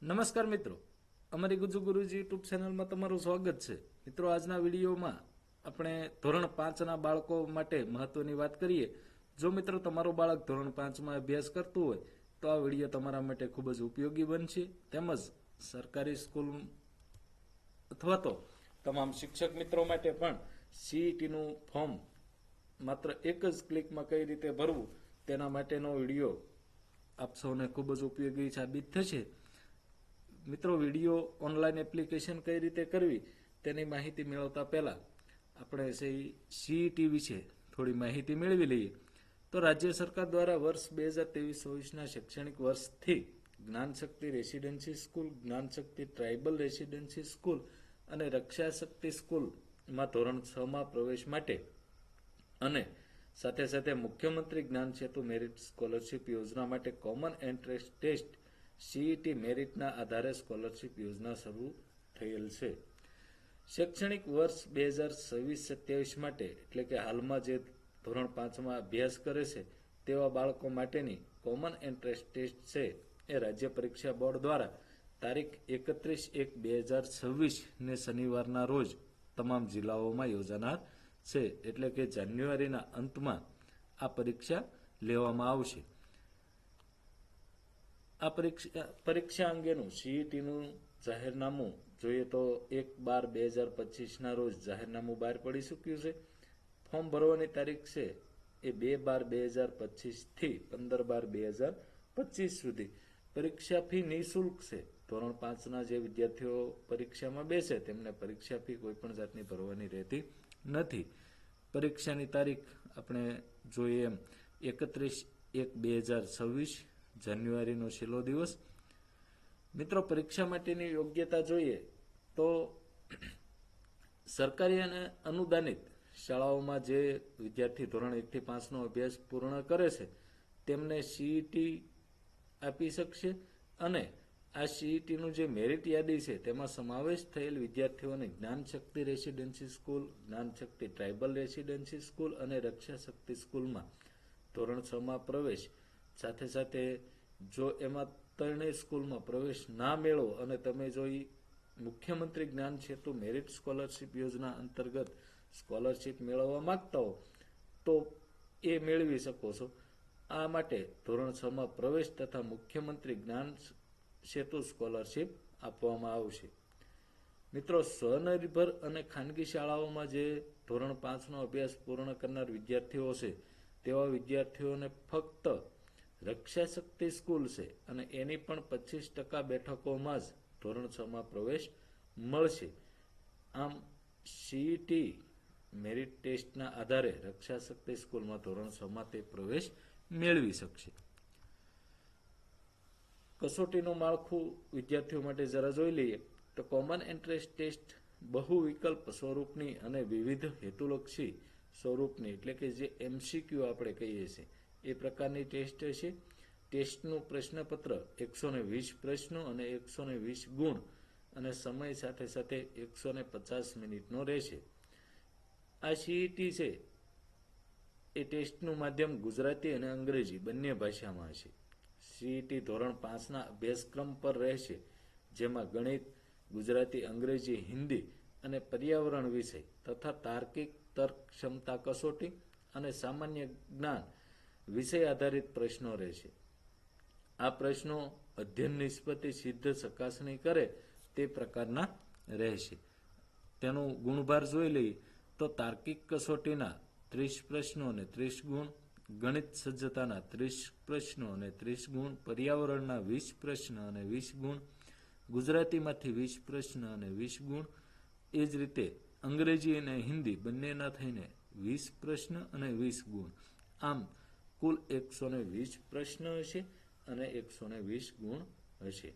નમસ્કાર મિત્રો, અમારી ગુજુ ગુરુજી યુટ્યુબ ચેનલમાં તમારું સ્વાગત છે. મિત્રો, આજના વિડીયોમાં આપણે ધોરણ 5ના બાળકો માટે મહત્વની વાત કરીએ. જો મિત્રો તમારું બાળક ધોરણ 5માં અભ્યાસ કરતું હોય તો આ વિડીયો તમારા માટે ખૂબ જ ઉપયોગી બનશે. તેમજ સરકારી સ્કૂલ અથવા તો તમામ શિક્ષક મિત્રો માટે પણ સીઈટીનું ફોર્મ માત્ર એક જ ક્લિકમાં કઈ રીતે ભરવું તેના માટેનો વિડીયો આપ સૌને ખૂબ જ ઉપયોગી સાબિત થશે. મિત્રો, વિડીયો ઓનલાઈન એપ્લિકેશન કઈ રીતે કરવી તેની માહિતી મેળવતા પહેલા આપણે સીઈટી વિશે થોડી માહિતી મેળવી લઈએ. તો રાજ્ય સરકાર દ્વારા વર્ષ 2023-24ના શૈક્ષણિક વર્ષથી Gyanshakti residency school, Gyanshakti tribal residency school અને રક્ષાશક્તિ સ્કૂલમાં ધોરણ 6માં પ્રવેશ માટે અને સાથે સાથે મુખ્યમંત્રી જ્ઞાન સેતુ મેરિટ સ્કોલરશિપ યોજના માટે કોમન એન્ટ્રન્સ ટેસ્ટ સીઈટી મેરિટના આધારે સ્કોલરશિપ યોજના શરૂ થયેલ છે. શૈક્ષણિક વર્ષ 2026-27 માટે એટલે કે હાલમાં જે ધોરણ 5માં અભ્યાસ કરે છે તેવા બાળકો માટેની કોમન એન્ટ્રન્સ ટેસ્ટ છે એ રાજ્ય પરીક્ષા બોર્ડ દ્વારા તારીખ 31/1/2026ને શનિવારના રોજ તમામ જિલ્લાઓમાં યોજાનાર છે. એટલે કે જાન્યુઆરીના અંતમાં આ પરીક્ષા લેવામાં આવશે. આ પરીક્ષા અંગેનું સીઈટીનું જાહેરનામું જોઈએ તો 1/12/2025ના રોજ જાહેરનામું બહાર પડી ચૂક્યું છે. ફોર્મ ભરવાની તારીખ છે એ 2/12/2025 થી 15/12/2025 સુધી. પરીક્ષા ફી નિઃશુલ્ક છે. ધોરણ 5ના જે વિદ્યાર્થીઓ પરીક્ષામાં બેસે તેમને પરીક્ષા ફી કોઈ પણ જાતની ભરવાની રહેતી નથી. પરીક્ષાની તારીખ આપણે જોઈએ એમ 31/1/2026 જાન્યુઆરીનો છેલ્લો દિવસ. મિત્રો, પરીક્ષા માટેની યોગ્યતા જોઈએ તો સરકારી અને અનુદાનિત શાળાઓમાં જે વિદ્યાર્થી ધોરણ 1થી 5નો અભ્યાસ પૂર્ણ કરે છે તેમને સીઈટી આપી શકશે અને આ સીઈટીનું જે મેરિટ યાદી છે તેમાં સમાવેશ થયેલ વિદ્યાર્થીઓને Gyanshakti residency school, Gyanshakti tribal residency school અને રક્ષાશક્તિ સ્કૂલમાં ધોરણ 6માં પ્રવેશ, સાથે સાથે જો એમાં ત્રણેય સ્કૂલમાં પ્રવેશ ના મેળવો અને તમે જો મુખ્યમંત્રી જ્ઞાન સેતુ મેરિટ સ્કોલરશિપ યોજના અંતર્ગત સ્કોલરશિપ મેળવવા માંગતા હો તો એ મેળવી શકો છો. આ માટે ધોરણ 6માં પ્રવેશ તથા મુખ્યમંત્રી જ્ઞાન સેતુ સ્કોલરશિપ આપવામાં આવશે. મિત્રો, સ્વનિર્ભર અને ખાનગી શાળાઓમાં જે ધોરણ 5નો અભ્યાસ પૂર્ણ કરનાર વિદ્યાર્થીઓ છે તેવા વિદ્યાર્થીઓને ફક્ત રક્ષાશક્તિ સ્કૂલ છે અને એની પણ 25% બેઠકોમાં જ ધોરણ 6માં પ્રવેશ મળશે. આમ સીઈટી મેરિટ ટેસ્ટના આધારે રક્ષાશક્તિ સ્કૂલમાં ધોરણ 6માં તે પ્રવેશ મેળવી શકશે. કસોટીનું માળખું વિદ્યાર્થીઓ માટે જરા જોઈ લઈએ તો કોમન એન્ટ્રન્સ ટેસ્ટ બહુ વિકલ્પ સ્વરૂપની અને વિવિધ હેતુલક્ષી સ્વરૂપની એટલે કે જે એમસીક્યુ આપણે કહીએ છીએ એ પ્રકારની ટેસ્ટ છે. ટેસ્ટનું પ્રશ્નપત્ર 120 પ્રશ્નો અને 120 ગુણ અને સમય સાથે સાથે 150 મિનિટનો રહેશે. આ સીઈટી છે એ ટેસ્ટનું માધ્યમ ગુજરાતી અને અંગ્રેજી બંને ભાષામાં હશે. સીઈટી ધોરણ 5ના અભ્યાસક્રમ પર રહેશે, જેમાં ગણિત, ગુજરાતી, અંગ્રેજી, હિન્દી અને પર્યાવરણ વિષય તથા તાર્કિક તર્ક ક્ષમતા કસોટી અને સામાન્ય જ્ઞાન વિષય આધારિત પ્રશ્નો રહેશે. આ પ્રશ્નો અધ્યયન નિષ્પત્તિ સિદ્ધ ચકાસણી કરે તે પ્રકારના રહેશે. તેનું ગુણભાર જોઈ લઈએ તો તાર્કિક કસોટીના 30 પ્રશ્નો અને 30 ગુણ, ગણિત સજ્જતાના 30 પ્રશ્નો અને 30 ગુણ, પર્યાવરણના 20 પ્રશ્ન અને 20 ગુણ, ગુજરાતીમાંથી 20 પ્રશ્ન અને 20 ગુણ, એ જ રીતે અંગ્રેજી અને હિન્દી બંનેના થઈને 20 પ્રશ્ન અને 20 ગુણ. આમ કુલ 120 પ્રશ્ન હશે અને 120 ગુણ હશે.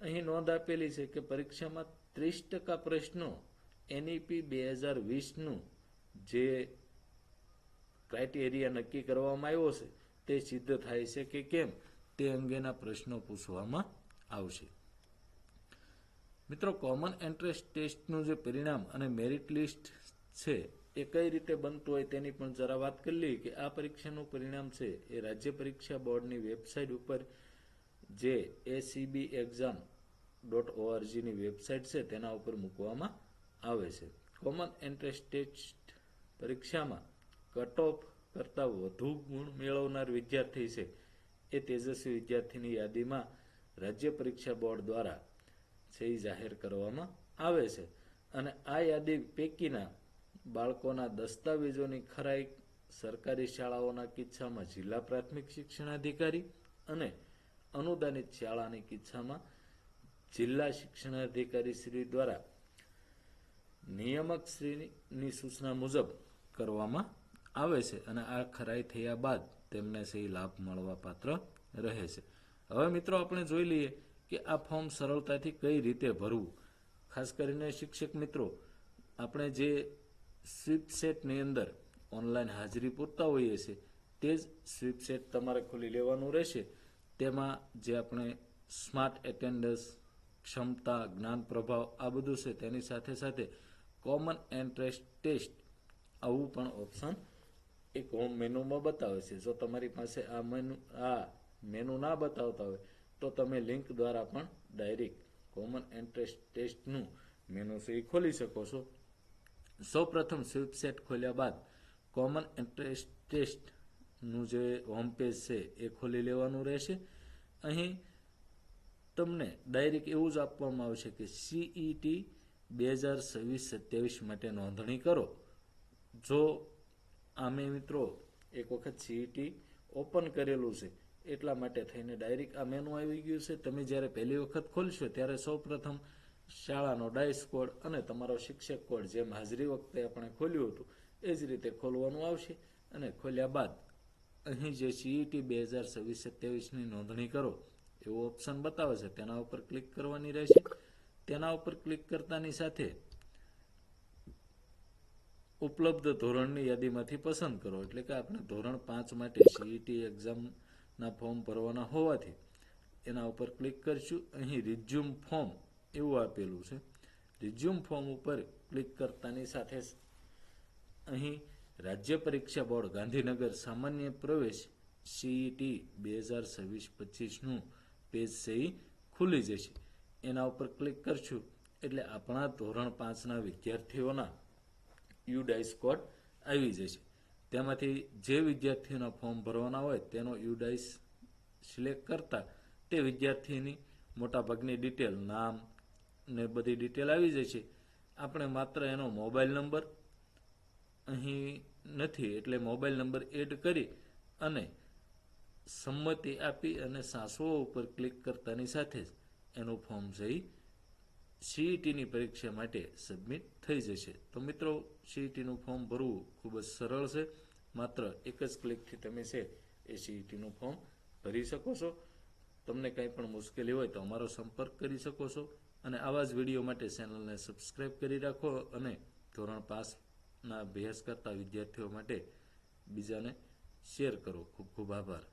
અહીં નોંધ આપેલી છે કે પરીક્ષામાં 30% પ્રશ્નો એનઈપી 2020નું જે ક્રાઇટેરિયા નક્કી કરવામાં આવ્યો છે તે સિદ્ધ થાય છે કે કેમ તે અંગેના પ્રશ્નો પૂછવામાં આવશે. મિત્રો, કોમન એન્ટ્રન્સ ટેસ્ટનું જે પરિણામ અને મેરિટ લિસ્ટ છે એ કઈ રીતે બનતું હોય તેની પણ જરા વાત કરી લઈએ કે આ પરીક્ષાનું પરિણામ છે એ રાજ્ય પરીક્ષા બોર્ડની વેબસાઇટ ઉપર જે ACB એક્ઝામ .org-ની વેબસાઇટ છે તેના ઉપર મૂકવામાં આવે છે. કોમન એન્ટ્રન્સ ટેસ્ટ પરીક્ષામાં કટ ઓફ કરતાં વધુ ગુણ મેળવનાર વિદ્યાર્થી છે એ તેજસ્વી વિદ્યાર્થીની યાદીમાં રાજ્ય પરીક્ષા બોર્ડ દ્વારા છે એ જાહેર કરવામાં આવે છે. અને આ યાદી પૈકીના બાળકોના દસ્તાવેજોની ખરાઈ સરકારી શાળાઓના કિસ્સામાં જિલ્લા પ્રાથમિક શિક્ષણાધિકારી અને અનુદાનિત શાળાની કિસ્સામાં જિલ્લા શિક્ષણાધિકારી શ્રી દ્વારા નિયામક શ્રીની સૂચના મુજબ કરવામાં આવે છે. અને આ ખરાઈ થયા બાદ તેમને સહી લાભ મળવા પાત્ર રહે છે. હવે મિત્રો આપણે જોઈ લઈએ કે આ ફોર્મ સરળતાથી કઈ રીતે ભરવું. ખાસ કરીને શિક્ષક મિત્રો, આપણે જે સ્વીપ સેટની અંદર ઓનલાઈન હાજરી પૂરતા હોઈએ છીએ તે જ સ્વીપ સેટ તમારે ખોલી લેવાનું રહેશે. તેમાં જે આપણે સ્માર્ટ એટેન્ડન્સ, ક્ષમતા, જ્ઞાન પ્રભાવ આ બધું છે, તેની સાથે સાથે કોમન એન્ટ્રન્સ ટેસ્ટ આવું પણ ઓપ્શન એક હોમ મેનુમાં બતાવે છે. જો તમારી પાસે આ મેનુ ના બતાવતા હોય તો તમે લિંક દ્વારા પણ ડાયરેક્ટ કોમન એન્ટ્રન્સ ટેસ્ટનું મેનુ છે એ ખોલી શકો છો. સૌ પ્રથમ સ્વીપ સેટ ખોલ્યા બાદ કોમન એન્ટ્રન્સ ટેસ્ટનું જે હોમ પેજ છે એ ખોલી લેવાનું રહેશે. અહીં તમને ડાયરેક્ટ એવું જ આપવામાં આવશે કે CET 2026-27 માટે નોંધણી કરો. જો આમે મિત્રો એક વખત CET ઓપન કરેલું છે એટલા માટે થઈને ડાયરેક્ટ આ મેનુ આવી ગયું છે. તમે જ્યારે પહેલી વખત ખોલશો ત્યારે સૌ પ્રથમ શાળાનો ડાયસ કોડ અને તમારો શિક્ષક કોડ જેમ હાજરી વખતે આપણે ખોલ્યું હતું એ જ રીતે ખોલવાનું આવશે. અને ખોલ્યા બાદ અહીં જે CET 2026-27ની નોંધણી કરો એવું ઓપ્શન બતાવે છે તેના ઉપર ક્લિક કરવાની રહેશે. તેના ઉપર ક્લિક કરતાની સાથે ઉપલબ્ધ ધોરણની યાદીમાંથી પસંદ કરો. એટલે કે આપણે ધોરણ 5 માટે CET એક્ઝામના ફોર્મ ભરવાના હોવાથી એના ઉપર ક્લિક કરીશું. અહીં રિઝ્યુમ ફોર્મ એવું આપેલું છે. રિઝ્યુમ ફોર્મ ઉપર ક્લિક કરતાની સાથે અહીં રાજ્ય પરીક્ષા બોર્ડ ગાંધીનગર સામાન્ય પ્રવેશ CET 2026-25નું પેજ છે એ ખુલી જશે. એના ઉપર ક્લિક કરશું એટલે આપણા ધોરણ 5ના વિદ્યાર્થીઓના યુડાઇસ કોડ આવી જશે. તેમાંથી જે વિદ્યાર્થીઓના ફોર્મ ભરવાના હોય તેનો યુડાઇસ સિલેક્ટ કરતા તે વિદ્યાર્થીની મોટાભાગની ડિટેલ, નામ ને બધી ડિટેલ આવી જશે. આપણે માત્ર એનો મોબાઈલ નંબર અહીં નથી એટલે મોબાઈલ નંબર એડ કરી અને સંમતિ આપી અને સાસુઓ ઉપર ક્લિક કરતાની સાથે જ એનું ફોર્મ છે CETની પરીક્ષા માટે સબમિટ થઈ જશે. તો મિત્રો, CETનું ફોર્મ ભરવું ખૂબ જ સરળ છે. માત્ર એક જ ક્લિકથી તમે છે એ CETનું ફોર્મ ભરી શકો છો. તમને કંઈ પણ મુશ્કેલી હોય તો અમારો સંપર્ક કરી શકો છો. અને આવા જ વિડીયો માટે ચેનલને સબસ્ક્રાઈબ કરી રાખો અને ધોરણ 5ના અભ્યાસ કરતા વિદ્યાર્થીઓ માટે બીજાને શેર કરો. ખૂબ ખૂબ આભાર.